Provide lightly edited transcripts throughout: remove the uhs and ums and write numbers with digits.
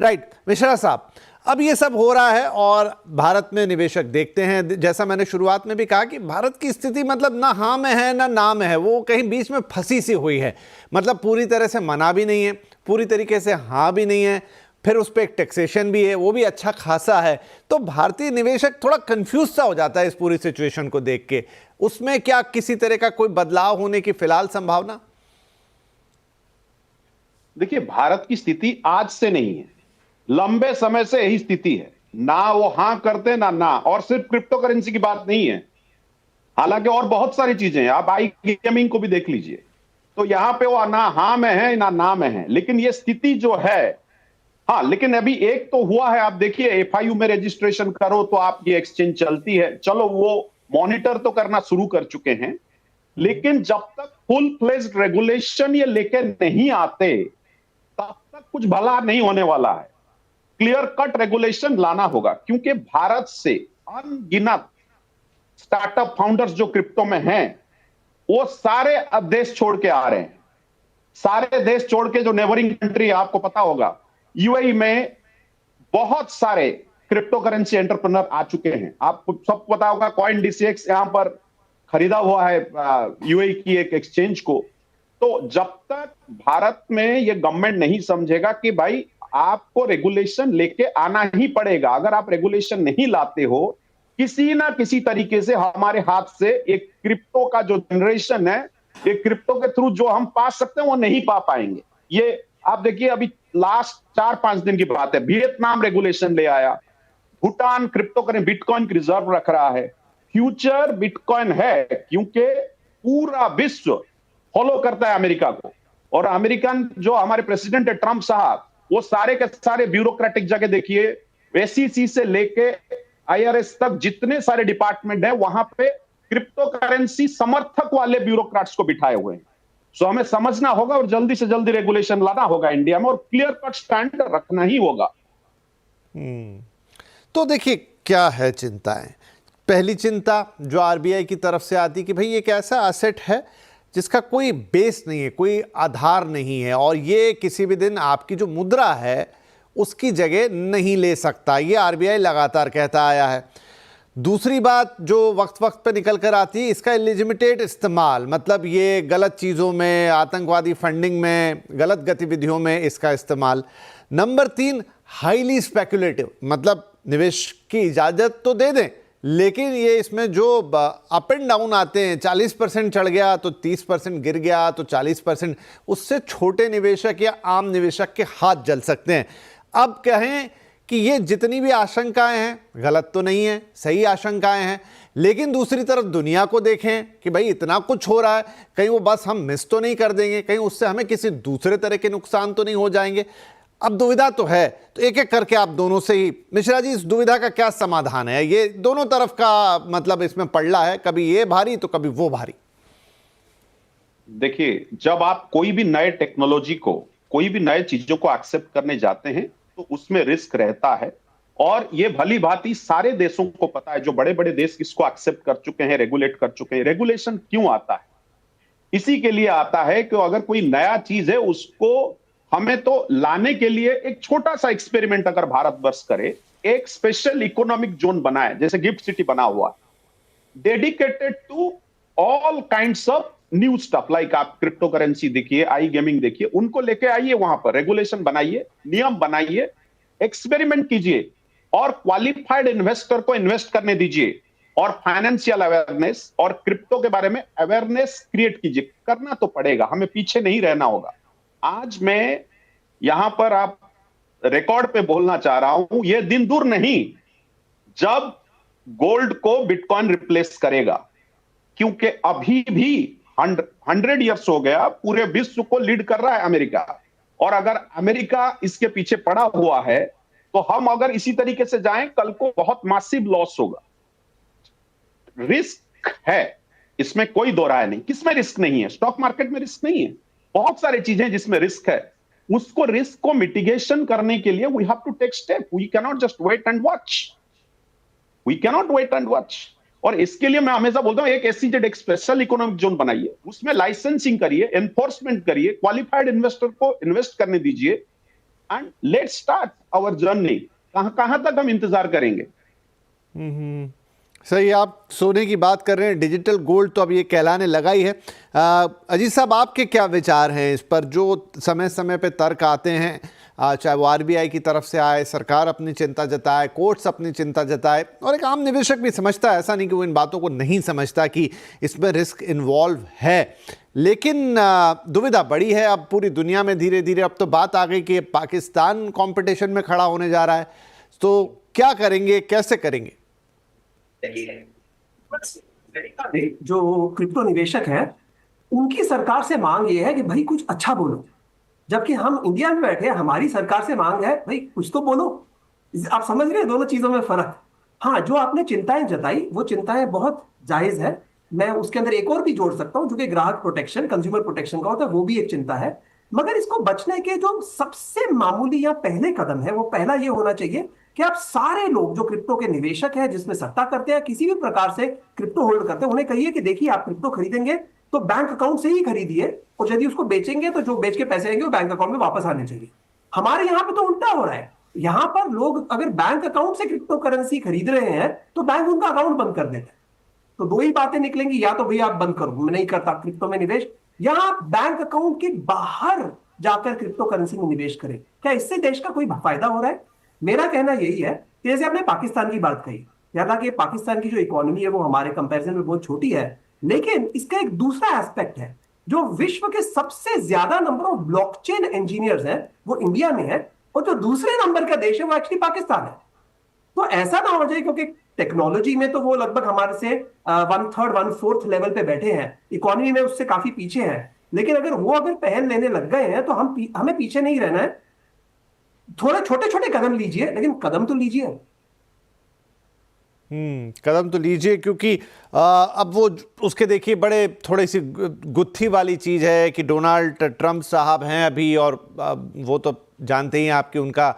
Right Mishra साहब, अब ये सब हो रहा है और भारत में निवेशक देखते हैं, जैसा मैंने शुरुआत में भी कहा कि भारत की स्थिति मतलब ना हाँ में है ना ना में है, वो कहीं बीच में फंसी सी हुई है। मतलब पूरी तरह से मना भी नहीं है, पूरी तरीके से हाँ भी नहीं है, फिर उस पर एक टैक्सेशन भी है, वो भी अच्छा खासा है। तो भारतीय निवेशक थोड़ा कंफ्यूज सा हो जाता है इस पूरी सिचुएशन को देख के। उसमें क्या किसी तरह का कोई बदलाव होने की फिलहाल संभावना? देखिए, भारत की स्थिति आज से नहीं है, लंबे समय से यही स्थिति है। ना वो हां करते ना ना, और सिर्फ क्रिप्टो करेंसी की बात नहीं है, हालांकि और बहुत सारी चीजें हैं। आप आई गेमिंग को भी देख लीजिए, तो यहां पे वो ना हां में है ना ना में है, लेकिन ये स्थिति जो है। हाँ, लेकिन अभी एक तो हुआ है, आप देखिए एफआईयू में रजिस्ट्रेशन करो तो आपकी एक्सचेंज चलती है, चलो वो मॉनिटर तो करना शुरू कर चुके हैं। लेकिन जब तक फुल फ्लेज्ड रेगुलेशन ये लेके नहीं आते, तब तक कुछ भला नहीं होने वाला है। क्लियर कट रेगुलेशन लाना होगा, क्योंकि भारत से अनगिनत स्टार्टअप फाउंडर्स जो क्रिप्टो में हैं, वो सारे अब देश छोड़ के आ रहे हैं। सारे देश छोड़ के, जो नेबरिंग कंट्री है, आपको पता होगा यूएई में बहुत सारे क्रिप्टो करेंसी एंटरप्रेन्योर आ चुके हैं। आपको सब पता होगा, कॉइन डीसीएक्स यहां पर खरीदा हुआ है यूएई की एक एक्सचेंज को। तो जब तक भारत में ये गवर्नमेंट नहीं समझेगा कि भाई आपको रेगुलेशन लेके आना ही पड़ेगा, अगर आप रेगुलेशन नहीं लाते हो, किसी ना किसी तरीके से हमारे हाथ से एक क्रिप्टो का जो जनरेशन है, एक क्रिप्टो के थ्रू जो हम पा सकते हैं वो नहीं पा पाएंगे। ये आप देखिए, अभी लास्ट 4-5 दिन की बात है, वियतनाम रेगुलेशन ले आया, भूटान क्रिप्टो करें बिटकॉइन की रिजर्व रख रहा है, फ्यूचर बिटकॉइन है, क्योंकि पूरा विश्व फॉलो करता है अमेरिका को। और अमेरिकन जो हमारे प्रेसिडेंट है ट्रंप साहब, वो सारे के सारे ब्यूरोक्रेटिक जगह देखिए, एसईसी से लेके आईआरएस तक जितने सारे डिपार्टमेंट है, वहां पे क्रिप्टो करेंसी समर्थक वाले ब्यूरोक्रेट्स को बिठाए हुए हैं। सो हमें समझना होगा और जल्दी से जल्दी रेगुलेशन लाना होगा इंडिया में, और क्लियर कट स्टैंड रखना ही होगा। तो देखिए क्या है चिंताएं। पहली चिंता जो आरबीआई की तरफ से आती कि भाई एक ऐसा एसेट है जिसका कोई बेस नहीं है, कोई आधार नहीं है, और ये किसी भी दिन आपकी जो मुद्रा है उसकी जगह नहीं ले सकता। ये आरबीआई लगातार कहता आया है। दूसरी बात जो वक्त वक्त पे निकल कर आती है, इसका इलिजिमिटेट इस्तेमाल, मतलब ये गलत चीज़ों में, आतंकवादी फंडिंग में, गलत गतिविधियों में इसका इस्तेमाल। नंबर 3, हाईली स्पेकुलेटिव, मतलब निवेश की इजाज़त तो दे दें, लेकिन ये इसमें जो अप एंड डाउन आते हैं, 40% चढ़ गया तो 30% गिर गया तो 40%, उससे छोटे निवेशक या आम निवेशक के हाथ जल सकते हैं। अब कहें कि ये जितनी भी आशंकाएं हैं, गलत तो नहीं है, सही आशंकाएं हैं, लेकिन दूसरी तरफ दुनिया को देखें कि भाई इतना कुछ हो रहा है, कहीं वो बस हम मिस तो नहीं कर देंगे, कहीं उससे हमें किसी दूसरे तरह के नुकसान तो नहीं हो जाएंगे। अब दुविधा तो है, तो एक एक करके आप दोनों से ही, मिश्रा जी, इस दुविधा का क्या समाधान है? ये दोनों तरफ का मतलब इसमें पड़ला है, कभी ये भारी तो कभी वो भारी। देखिए, जब आप कोई भी नए टेक्नोलॉजी को, कोई भी नए चीजों को एक्सेप्ट करने जाते हैं, तो उसमें रिस्क रहता है। और ये भली भांति सारे देशों को पता है, जो बड़े बड़े देश इसको एक्सेप्ट कर चुके हैं, रेगुलेट कर चुके हैं। रेगुलेशन क्यों आता है? इसी के लिए आता है कि अगर कोई नया चीज है, उसको हमें तो लाने के लिए एक छोटा सा एक्सपेरिमेंट अगर भारतवर्ष करे, एक स्पेशल इकोनॉमिक जोन बनाए, जैसे गिफ्ट सिटी बना हुआ, dedicated to all kinds of new stuff, like आप क्रिप्टो करेंसी देखिए, आई गेमिंग देखिए, उनको लेके आइए, वहां पर रेगुलेशन बनाइए, नियम बनाइए, एक्सपेरिमेंट कीजिए, और क्वालिफाइड इन्वेस्टर को इन्वेस्ट करने दीजिए, और फाइनेंशियल अवेयरनेस और क्रिप्टो के बारे में अवेयरनेस क्रिएट कीजिए। करना तो पड़ेगा, हमें पीछे नहीं रहना होगा। आज मैं यहां पर आप रिकॉर्ड पे बोलना चाह रहा हूं, यह दिन दूर नहीं जब गोल्ड को बिटकॉइन रिप्लेस करेगा, क्योंकि अभी भी 100 ईयर्स हो गया, पूरे विश्व को लीड कर रहा है अमेरिका। और अगर अमेरिका इसके पीछे पड़ा हुआ है, तो हम अगर इसी तरीके से जाएं, कल को बहुत मासिव लॉस होगा। रिस्क है, इसमें कोई दो राय नहीं। किसमें रिस्क नहीं है? स्टॉक मार्केट में रिस्क नहीं है, बहुत सारी चीजें जिसमें रिस्क है। उसको रिस्क को मिटिगेशन करने के लिए we have to take step. We can not just wait and watch, we can not wait and watch. और इसके लिए मैं हमेशा बोलता हूं, एक एसईजेड, एक स्पेशल इकोनॉमिक जोन बनाइए, उसमें लाइसेंसिंग करिए, एनफोर्समेंट करिए, क्वालिफाइड इन्वेस्टर को इन्वेस्ट करने दीजिए, and let's start our journey, कहां कहां तक हम इंतजार करेंगे? सही, आप सोने की बात कर रहे हैं, डिजिटल गोल्ड तो अब ये कहलाने लगा ही है। अजीत साहब, आपके क्या विचार हैं इस पर? जो समय समय पे तर्क आते हैं, चाहे वो आरबीआई की तरफ से आए, सरकार अपनी चिंता जताए, कोर्ट्स अपनी चिंता जताए, और एक आम निवेशक भी समझता है, ऐसा नहीं कि वो इन बातों को नहीं समझता कि इसमें रिस्क इन्वॉल्व है, लेकिन दुविधा बड़ी है अब पूरी दुनिया में। धीरे धीरे अब तो बात आ गई कि पाकिस्तान कंपटीशन में खड़ा होने जा रहा है, तो क्या करेंगे, कैसे करेंगे? जो क्रिप्टो निवेशक हैं, उनकी सरकार से मांग ये है कि भाई कुछ अच्छा बोलो, जबकि हम इंडिया में बैठे, हमारी सरकार से मांग है भाई कुछ तो बोलो। आप समझ रहे हैं दोनों चीजों में फर्क? हाँ, जो आपने चिंताएं जताई वो चिंताएं बहुत जायज है। मैं उसके अंदर एक और भी जोड़ सकता हूं, जो कि ग्राहक प्रोटेक्शन, कंज्यूमर प्रोटेक्शन का होता है, वो भी एक चिंता है। मगर इसको बचने के जो सबसे मामूली या पहले कदम है, वो पहला ये होना चाहिए कि आप सारे लोग जो क्रिप्टो के निवेशक हैं, जिसमें सट्टा करते हैं, किसी भी प्रकार से क्रिप्टो होल्ड करते हैं, उन्हें कहिए कि देखिए आप क्रिप्टो खरीदेंगे तो बैंक अकाउंट से ही खरीदिए, और यदि उसको बेचेंगे तो जो बेच के पैसे आएंगे वो बैंक अकाउंट में वापस आने चाहिए। हमारे यहाँ पे तो उल्टा हो रहा है। यहाँ पर लोग अगर बैंक अकाउंट से क्रिप्टो करेंसी खरीद रहे हैं तो बैंक उनका अकाउंट बंद कर देता है। तो दो ही बातें निकलेंगी, या तो भैया आप बंद करो, मैं नहीं करता क्रिप्टो में निवेश, या आप बैंक अकाउंट के बाहर जाकर क्रिप्टो करेंसी में निवेश करें। क्या इससे देश का कोई फायदा हो रहा है? मेरा कहना यही है। जैसे आपने पाकिस्तान की बात कही, हालांकि पाकिस्तान की जो इकोनॉमी है वो हमारे कंपैरिजन में बहुत छोटी है, लेकिन इसका एक दूसरा एस्पेक्ट है। जो विश्व के सबसे ज्यादा नंबर ऑफ ब्लॉकचेन इंजीनियर्स हैं वो इंडिया में है, और जो दूसरे नंबर का देश है वो एक्चुअली पाकिस्तान है। तो ऐसा ना हो जाए, क्योंकि टेक्नोलॉजी में तो वो लगभग हमारे से 1/3 1/4 लेवल पे बैठे हैं, इकोनॉमी में उससे काफी पीछे हैं, लेकिन अगर वो पहल लेने लग गए हैं तो हमें पीछे नहीं रहना है। थोड़े छोटे छोटे कदम लीजिए, लेकिन कदम तो लीजिए। कदम तो लीजिए, क्योंकि अब वो उसके देखिए बड़े थोड़ी सी गुत्थी वाली चीज़ है कि डोनाल्ड ट्रंप साहब हैं अभी, और वो तो जानते ही हैं आपकी उनका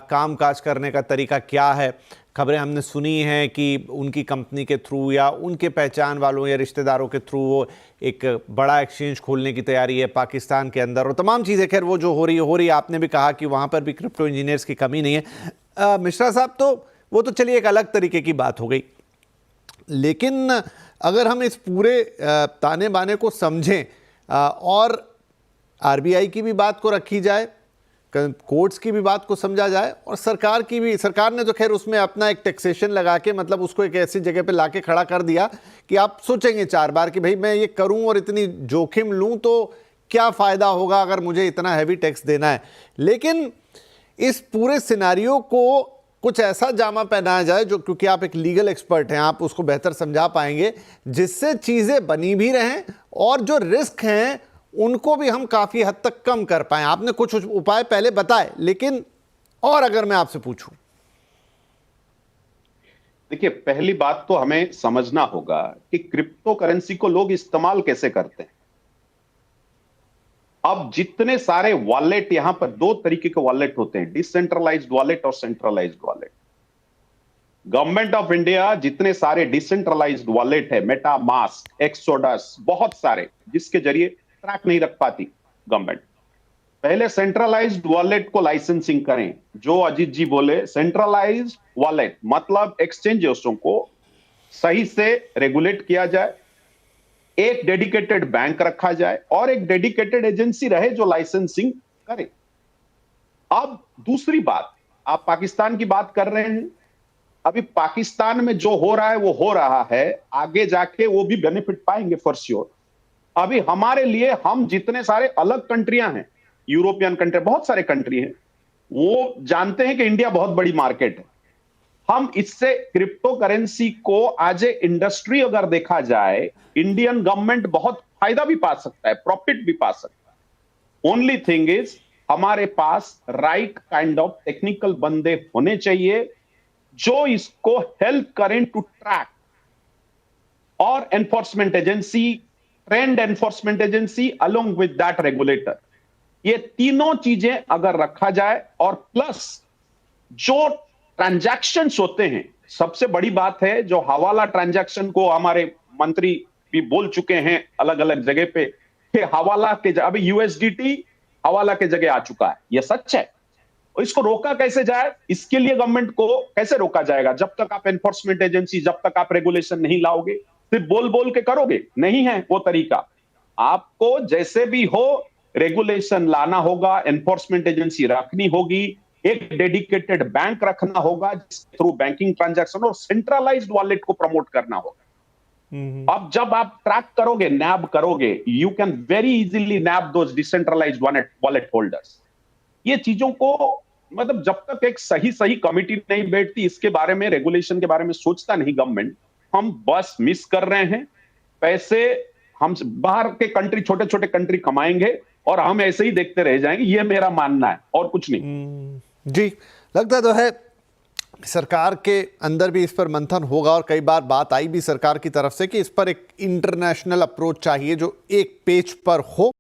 काम काज करने का तरीका क्या है। खबरें हमने सुनी हैं कि उनकी कंपनी के थ्रू या उनके पहचान वालों या रिश्तेदारों के थ्रू वो एक बड़ा एक्सचेंज खोलने की तैयारी है पाकिस्तान के अंदर, और तमाम चीज़ें खैर वो जो हो रही है। आपने भी कहा कि वहाँ पर भी क्रिप्टो इंजीनियर्स की कमी नहीं है। मिश्रा साहब, तो वो तो चलिए एक अलग तरीके की बात हो गई, लेकिन अगर हम इस पूरे ताने बाने को समझें और आरबीआई की भी बात को रखी जाए, कोर्ट्स की भी बात को समझा जाए, और सरकार ने तो खैर उसमें अपना एक टैक्सेशन लगा के, मतलब उसको एक ऐसी जगह पे लाके खड़ा कर दिया कि आप सोचेंगे 4 बार कि भाई मैं ये करूं और इतनी जोखिम लूं तो क्या फ़ायदा होगा अगर मुझे इतना हैवी टैक्स देना है। लेकिन इस पूरे सिनारियो को कुछ ऐसा जामा पहनाया जाए जो, क्योंकि आप एक लीगल एक्सपर्ट हैं, आप उसको बेहतर समझा पाएंगे, जिससे चीज़ें बनी भी रहें और जो रिस्क हैं उनको भी हम काफ़ी हद तक कम कर पाएं। आपने कुछ उपाय पहले बताए, लेकिन और अगर मैं आपसे पूछूं। देखिए, पहली बात तो हमें समझना होगा कि क्रिप्टो करेंसी को लोग इस्तेमाल कैसे करते हैं। अब जितने सारे वॉलेट, यहां पर 2 तरीके के वॉलेट होते हैं, डिसेंट्रलाइज्ड वॉलेट और centralised wallet. Government of India जितने सारे डिसेंट्रलाइज्ड वॉलेट है, मेटा मास्क, एक्सोडस, बहुत सारे, जिसके जरिए ट्रैक नहीं रख पाती गवर्नमेंट। पहले सेंट्रलाइज्ड वॉलेट को लाइसेंसिंग करें। जो अजीत जी बोले, सेंट्रलाइज्ड वॉलेट मतलब एक्सचेंजर्सों को सही से रेगुलेट किया जाए, एक डेडिकेटेड बैंक रखा जाए और एक डेडिकेटेड एजेंसी रहे जो लाइसेंसिंग करे। अब दूसरी बात, आप पाकिस्तान की बात कर रहे हैं। अभी पाकिस्तान में जो हो रहा है वो हो रहा है, आगे जाके वो भी बेनिफिट पाएंगे फॉर श्योर। अभी हमारे लिए, हम जितने सारे अलग कंट्रियां हैं, यूरोपियन कंट्री, बहुत सारे कंट्री हैं, वो जानते हैं कि इंडिया बहुत बड़ी मार्केट है। हम इससे क्रिप्टो करेंसी को एज ए इंडस्ट्री अगर देखा जाए, इंडियन गवर्नमेंट बहुत फायदा भी पा सकता है, प्रॉफिट भी पा सकता है। ओनली थिंग इज, हमारे पास राइट काइंड ऑफ टेक्निकल बंदे होने चाहिए जो इसको हेल्प करें टू ट्रैक, और enforcement agency, trend enforcement agency along with that regulator. ये तीनों चीजें अगर रखा जाए, और प्लस जो ट्रांजैक्शंस होते हैं, सबसे बड़ी बात है जो हवाला ट्रांजैक्शन को हमारे मंत्री भी बोल चुके हैं अलग अलग जगह पे कि हवाला के, अभी यूएसडीटी हवाला के जगह आ चुका है, यह सच है। और इसको रोका कैसे जाए, इसके लिए गवर्नमेंट को कैसे रोका जाएगा? जब तक आप एनफोर्समेंट एजेंसी, जब तक आप रेगुलेशन नहीं लाओगे, सिर्फ बोल बोल के करोगे, नहीं है वो तरीका। आपको जैसे भी हो रेगुलेशन लाना होगा, एनफोर्समेंट एजेंसी रखनी होगी, एक डेडिकेटेड बैंक रखना होगा जिसके थ्रू बैंकिंग ट्रांजैक्शन और सेंट्रलाइज्ड वॉलेट को प्रमोट करना होगा। अब जब आप ट्रैक करोगे, नैब करोगे, you can very easily nab those decentralised wallet holders. ये चीजों को मतलब जब तक एक सही सही कमिटी नहीं बैठती, इसके बारे में, रेगुलेशन के बारे में सोचता नहीं गवर्नमेंट, हम बस मिस कर रहे हैं पैसे। हम बाहर के कंट्री, छोटे छोटे कंट्री कमाएंगे और हम ऐसे ही देखते रह जाएंगे, ये मेरा मानना है और कुछ नहीं। जी, लगता तो है सरकार के अंदर भी इस पर मंथन होगा और कई बार बात आई भी सरकार की तरफ से कि इस पर एक इंटरनेशनल अप्रोच चाहिए जो एक पेज पर हो।